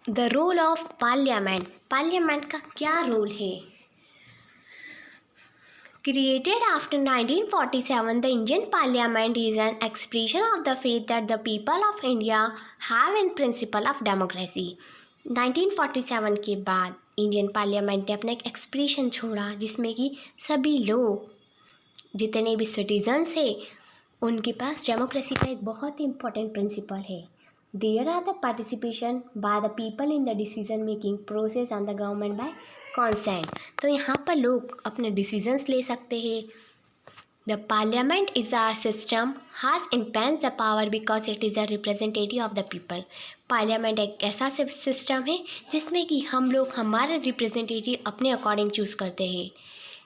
The role of parliament, parliament का क्या role है? Created after 1947, the Indian Parliament is an expression of the faith that the people of India have in principle of democracy. 1947 के बाद Indian parliament ने अपना एक expression छोड़ा जिसमें कि सभी लोग जितने भी सिटीजन्स हैं उनके पास डेमोक्रेसी का एक बहुत ही इम्पोर्टेंट प्रिंसिपल है. There are the participation by the people in the decision making process and the government by consent. तो यहाँ पर लोग अपने डिसीजंस ले सकते हैं. The parliament is our system has immense the power because it is a representative of the people. Parliament एक ऐसा सिस्टम है जिसमें कि हम लोग हमारे रिप्रेजेंटेटिव अपने अकॉर्डिंग चूज़ करते हैं.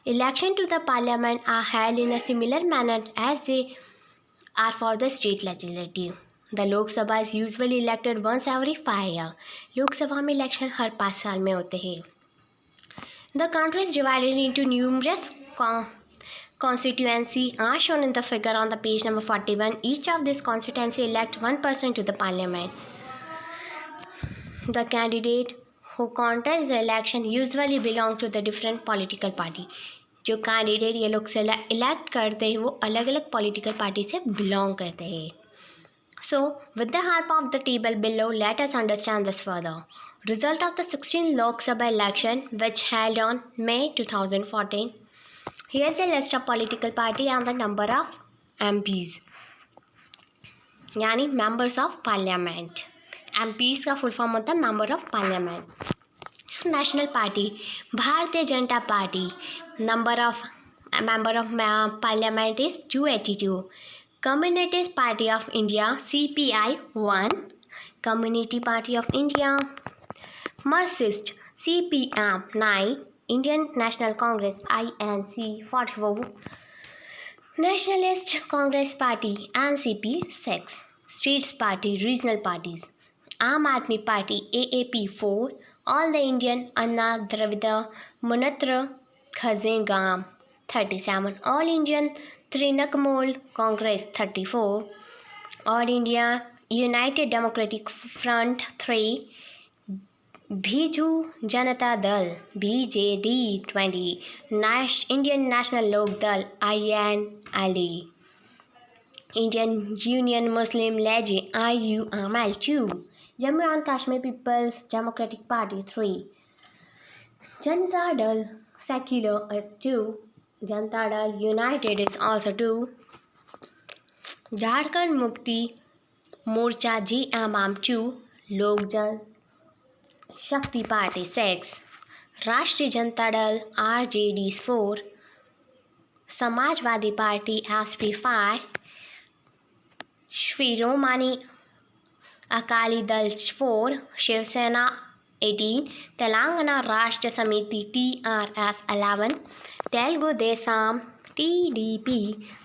Election to the parliament are held in a similar manner as they are for the state legislative. The Lok Sabha is usually elected once every 5 year. Lok Sabha में इलेक्शन हर 5 साल में होते हैं. The country is divided into numerous constituencies as shown in the figure on the page number 41. Each of these constituencies elect one person to the parliament. The candidate who contests the election usually belong to the different political party. जो candidate ये लोग elect करते हैं वो अलग अलग political party से belong करते हैं. So, with the help of the table below, let us understand this further. Result of the 16th Lok Sabha election, which held on May 2014. Here's a list of political party and the number of MPs. यानी members of parliament. MPs का full form होता है member of parliament. National party, Bharatiya Janata party. Number of member of parliament is 282. Communist Party of India, CPI 1. Community Party of India, Marxist, CPM 9. Indian National Congress, INC 44. Nationalist Congress Party, NCP 6. States Party, Regional Parties, Aam Aadmi Party, AAP 4. All the Indian Anna Dravida Munatra Khazengam 37. All Indian Trinamool Congress 34. All India United Democratic Front 3. Biju Janata Dal BJD 20. Indian National Lok Dal INLA. Indian Union Muslim League IUML 2. Jammu and Kashmir people's democratic party 3. Janata दल secular is 2. Janata Dal United is also 2. Jharkhand Mukti Morcha GMM 2. लोक दल शक्ति party 6. राष्ट्रीय Janata Dal RJD 4. Samajwadi party SP 5. Shiromani Akali Dal 4. Shiv Sena 18. Telangana राष्ट्र समिति TRS 11. Telugu Desam TDP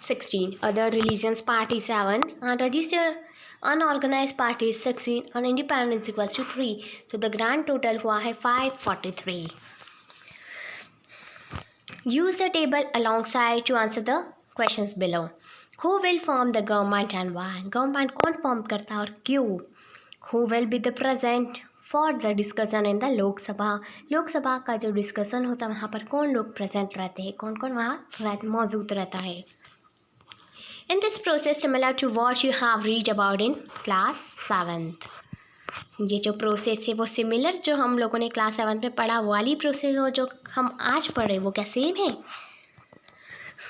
16. Other religions party 7. Unregistered unorganized party is 16 and independence equals to 3. So the grand total हुआ है 543. Use the table alongside to answer the questions below. Who will form the government and why? Government कौन form करता है और क्यों? Who will be the present for the discussion in the Lok Sabha? Lok Sabha का जो discussion होता है वहाँ पर कौन लोग प्रेजेंट रहते हैं, कौन कौन वहाँ मौजूद रहता है? In this process similar to what you have read about in class 7th. ये जो प्रोसेस है वो सिमिलर जो हम लोगों ने क्लास 7 में पढ़ा वाली प्रोसेस हो जो हम आज पढ़ रहे हैं वो क्या सेम है?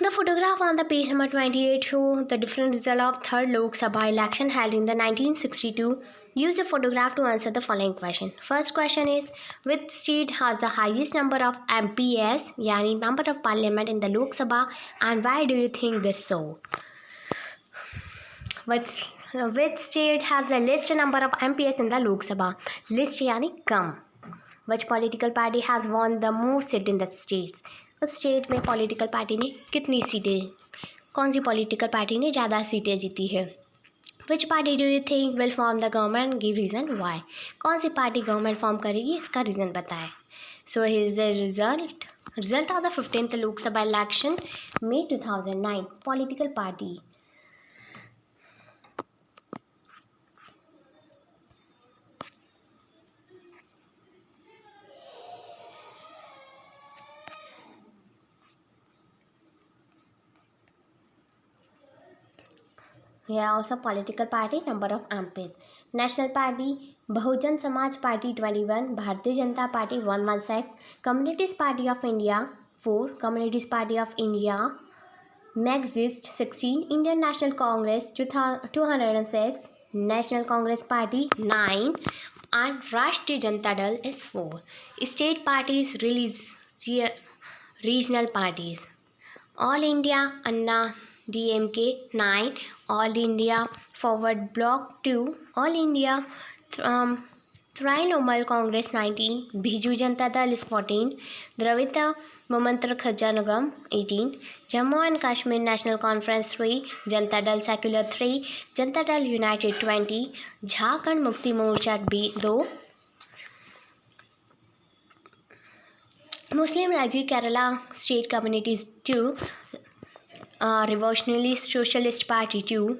The photograph on the page number 28 show the different result of third Lok Sabha election held in the 1962. Use the photograph to answer the following question. First question is, which state has the highest number of MPs यानी member of parliament in the Lok Sabha and why do you think this so? Which state has the least number of MPs in the Lok Sabha? Least यानी कम. Which political party has won the most seats in the states? उस state में political party ने कितनी सीटें, कौन सी political party ने ज़्यादा सीटें जीती है? Which party do you think will form the government? Give reason why. कौन सी पार्टी गवर्नमेंट फॉर्म करेगी इसका रीज़न बताएं. So here is the result of the 15th Lok Sabha election May 2009. Political party. Here also political party, number of MPs. National Party, Bahujan Samaj Party 21, Bharatiya Janata Party 116, Communist Party of India 4, Communist Party of India, Marxist 16, Indian National Congress 206, National Congress Party 9, and Rashtriya Janata Dal is 4. State parties, regional parties. All India Anna DMK 9, All India Forward Bloc 2, All India Trinomal Congress 19, Biju Janata Dal is 14, Dravida Momantra Khajanagam 18, Jammu and Kashmir National Conference 3, Janata Dal Secular 3, Janata Dal United 20, Jharkhand Mukti Morcha B 2, Muslim Raji Kerala State Communities 2, Revolutionary Socialist Party 2,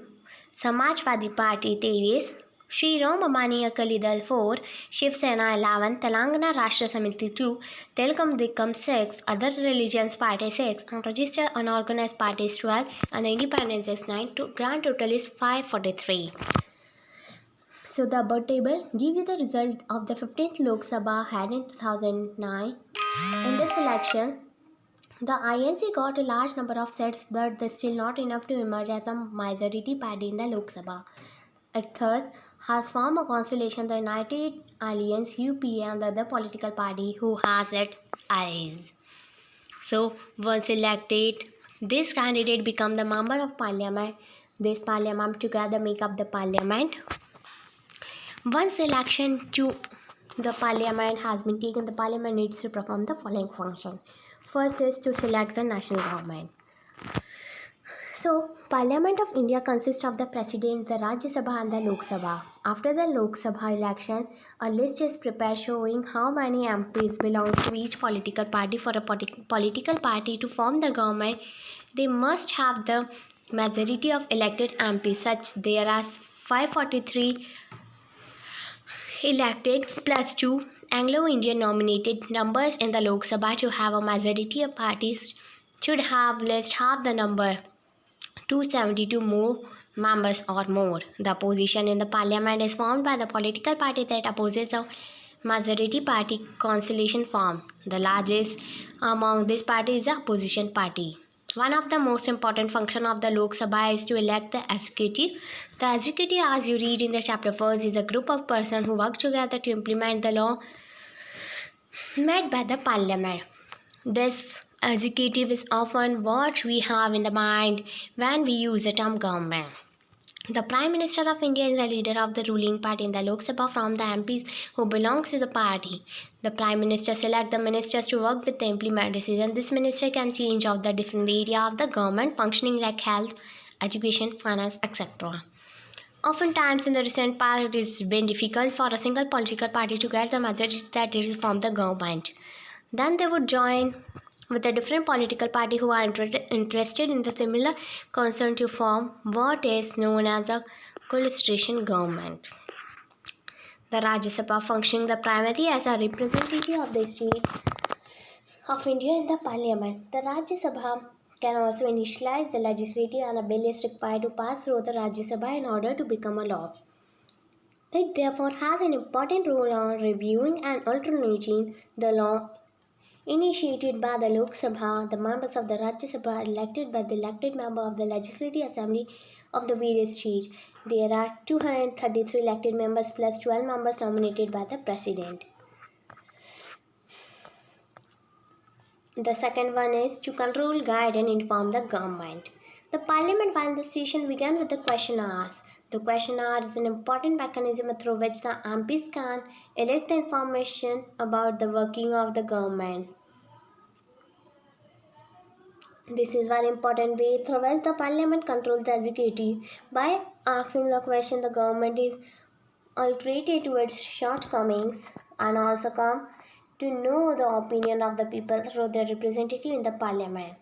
Samajwadi Party 23, Shri Ram Amani Akali Dal 4, Shiv Sena 11, Telangana Rashtra Samiti 2, Telkom Dikam 6, Other Religions Party 6, Unregistered Unorganized Parties 12, and the Independence is 9. Grand total is 543. So the above table give you the result of the 15th Lok Sabha had in 2009. In this election, the INC got a large number of seats, but they still not enough to emerge as a majority party in the Lok Sabha. It thus has formed a constellation, the United Alliance UPA and the other political party who has its allies. So once elected, this candidate become the member of parliament. This parliament together make up the parliament. Once election to the parliament has been taken, the parliament needs to perform the following function. First is to select the national government. So, Parliament of India consists of the President, the Rajya Sabha and the Lok Sabha. After the Lok Sabha election, a list is prepared showing how many MPs belong to each political party. For a political party to form the government, they must have the majority of elected MPs, such there are 543 elected plus 2 Anglo-Indian nominated numbers in the Lok Sabha. To have a majority of parties should have list half the number, 272 more members or more. The opposition in the parliament is formed by the political party that opposes the majority party constellation form. The largest among this party is the opposition party. One of the most important functions of the Lok Sabha is to elect the executive. The executive, as you read in the chapter first, is a group of persons who work together to implement the law made by the parliament. This executive is often what we have in the mind when we use the term government. The Prime Minister of India is the leader of the ruling party in the Lok Sabha from the MPs who belongs to the party. The Prime Minister selects the ministers to work with the implement decision. This minister can change of the different area of the government functioning like health, education, finance, etc. Oftentimes in the recent past, it has been difficult for a single political party to get the majority that is form the government. Then they would join with a different political party who are interested in the similar concern to form what is known as a coalition government. The Rajya Sabha functioning the primarily as a representative of the state of India in the parliament. The Rajya Sabha can also initialize the legislative and a bill is required to pass through the Rajya Sabha in order to become a law. It therefore has an important role on reviewing and alternating the law initiated by the Lok Sabha. The members of the Rajya Sabha are elected by the elected member of the Legislative Assembly of the various states. There are 233 elected members plus 12 members nominated by the President. The second one is to control, guide and inform the government. The parliament while the session began with the question hours. The question hour is an important mechanism through which the MPs can elect the information about the working of the government. This is one important way through which the parliament controls the executive. By asking the question, the government is altered to its shortcomings and also come to know the opinion of the people through their representative in the parliament,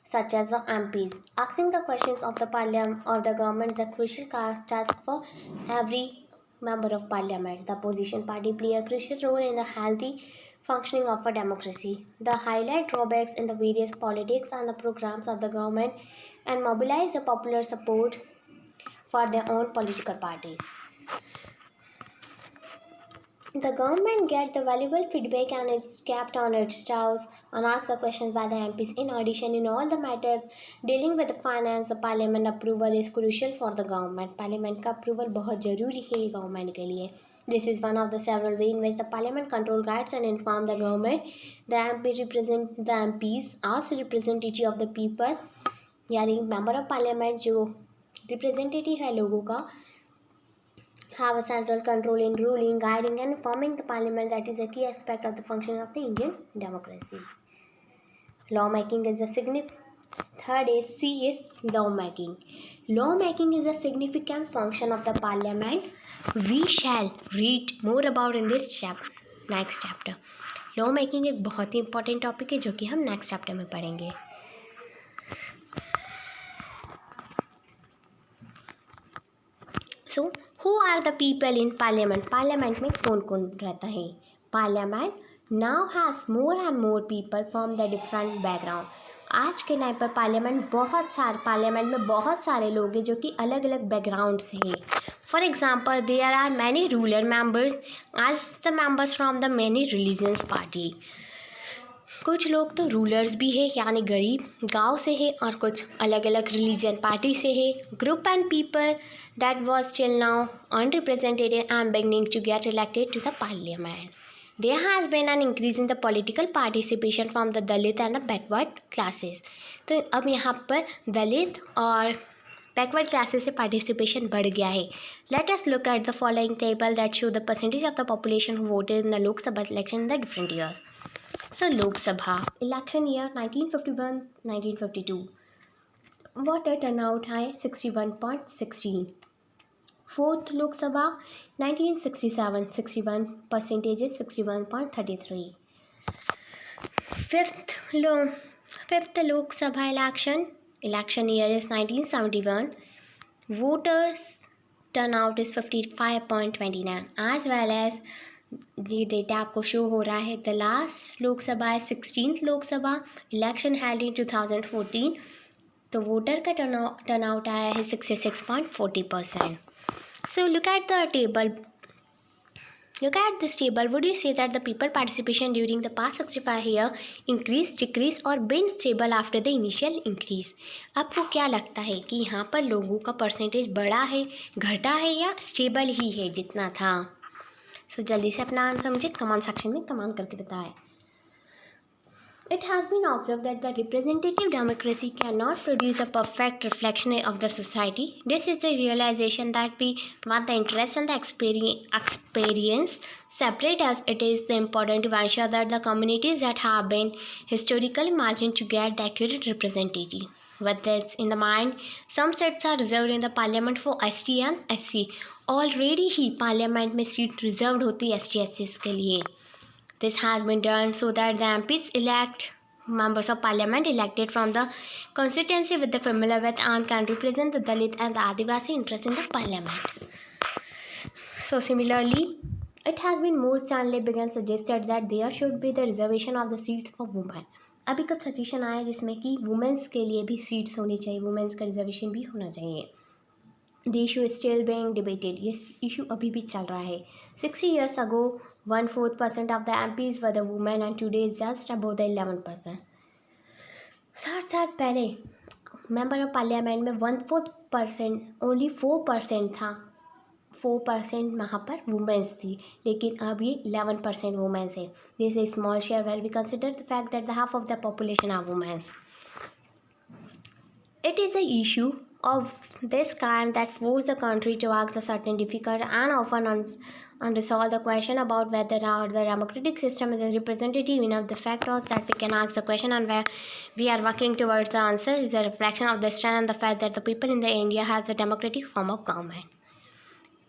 such as the MPs. Asking the questions of the parliament of the government is a crucial task for every member of parliament. The opposition party play a crucial role in the healthy functioning of a democracy. They highlight drawbacks in the various politics and the programs of the government and mobilize the popular support for their own political parties. The government gets the valuable feedback and it's kept on its toes and asks the questions by the MPs. In addition, in all the matters dealing with the finance, the parliament approval is crucial for the government. Parliament का approval बहुत ज़रूरी है government के लिए. This is one of the several ways in which the parliament control, guides and inform the government. The MPs as representative of the people, यानी member of parliament जो representative है लोगों का, have a central control in ruling, guiding and informing the parliament. That is a key aspect of the function of the Indian democracy. Lawmaking is a third is C is lawmaking. Lawmaking is a significant function of the parliament. We shall read more about in this next chapter. Lawmaking एक बहुत ही important topic है जो कि हम next chapter में पढ़ेंगे. So, who are the people in parliament? Parliament में कौन कौन रहता है? Parliament now has more and more people from the different background. आज के टाइम पर पार्लियामेंट में बहुत सारे लोग हैं जो कि अलग अलग बैकग्राउंड से हैं. For example there are many rural members as the members from the many religions party. कुछ लोग तो रूलर्स भी है यानी गरीब गांव से है और कुछ अलग अलग रिलीजन पार्टी से है. Group and people that was till now unrepresented and beginning to get elected to the parliament. There has been an increase in the political participation from the Dalit and the backward classes. तो अब यहाँ पर दलित और backward classes से participation बढ़ गया है. Let us look at the following table that show the percentage of the population who voted in the Lok Sabha election in the different years. So Lok Sabha election year 1951-1952. Voter turnout high 61.16. Fourth Lok Sabha 1967 61% is 61.33. Fifth Lok Sabha election year is 1971. Voters turnout is 55.29 as well as ये data आपको show हो रहा है. The last लोक सभा है 16th लोक सभा इलेक्शन हेल्ड इन 2014. तो वोटर का टर्नआउट आया है 66.40%. So look at the table. Look at this table. Would you say that the people participation during the past 65 year increase, decrease or been stable after the initial increase? आपको क्या लगता है कि यहाँ पर लोगों का परसेंटेज बढ़ा है, घटा है या स्टेबल ही है जितना था? So जल्दी से अपना आंसर मुझे कमेंट सेक्शन में कमेंट करके बताएं. It has been observed that the representative democracy cannot produce a perfect reflection of the society. This is the realization that what the interest and the experience separate us. It is important to ensure that the communities that have been historically margined to get the accurate representative. With this in the mind, some seats are reserved in the parliament for ST and SC. Already he parliament में seat reserved होती है ST SCs के लिए. This has been done so that the MPs elect members of parliament elected from the constituency with the familiar with and can represent the Dalit and the Adivasi interest in the parliament. So similarly, it has been more strongly begun suggested that there should be the reservation of the seats for women. अभी का suggestion आया जिसमें कि women's के लिए भी seats होनी चाहिए, वुमेंस का रिजर्वेशन भी होना चाहिए. The issue is still being debated. ये इशू अभी भी चल रहा है. 60 years ago 1/4% of the MPs were the women and today is just about the 11%. 60 साल पहले मेंबर ऑफ पार्लियामेंट में 1/4% ओनली 4% था. 4% वहाँ पर वुमेंस थी, लेकिन अब ये 11% वुमेंस है. This is small share where we consider the fact that the half of the population are womens. It is an issue of this kind that forces the country to ask a certain difficult and often unresolved the question about whether the democratic system is representative enough. The fact was that we can ask the question and where we are working towards the answer is a reflection of the strength and the fact that the people in the India has a democratic form of government.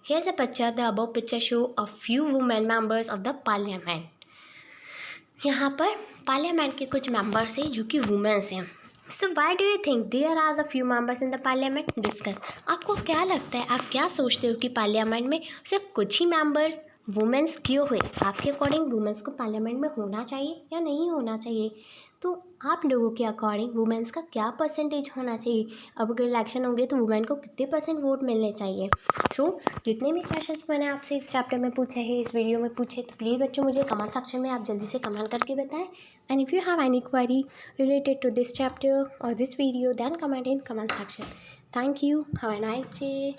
Here's a picture. The above picture show a few women members of the parliament. यहाँ पर parliament के कुछ members हैं जो कि women's हैं. So why do you think there are the few members in the parliament? Discuss. आपको क्या लगता है, आप क्या सोचते हो कि पार्लियामेंट में सिर्फ कुछ ही मेंबर्स वुमेंस क्यों हुए? आपके अकॉर्डिंग वुमेंस को पार्लियामेंट में होना चाहिए या नहीं होना चाहिए? तो आप लोगों के अकॉर्डिंग वुमेंस का क्या परसेंटेज होना चाहिए? अब अगर इलेक्शन होंगे तो वुमेन को कितने परसेंट वोट मिलने चाहिए? सो जितने भी क्वेश्चंस मैंने आपसे इस चैप्टर में पूछे हैं, इस वीडियो में पूछे, तो प्लीज़ बच्चों मुझे कमेंट सेक्शन में आप जल्दी से कमेंट करके बताएं। And if you have any query related to this chapter और this video, then comment in comment section. Thank you. Have a nice day.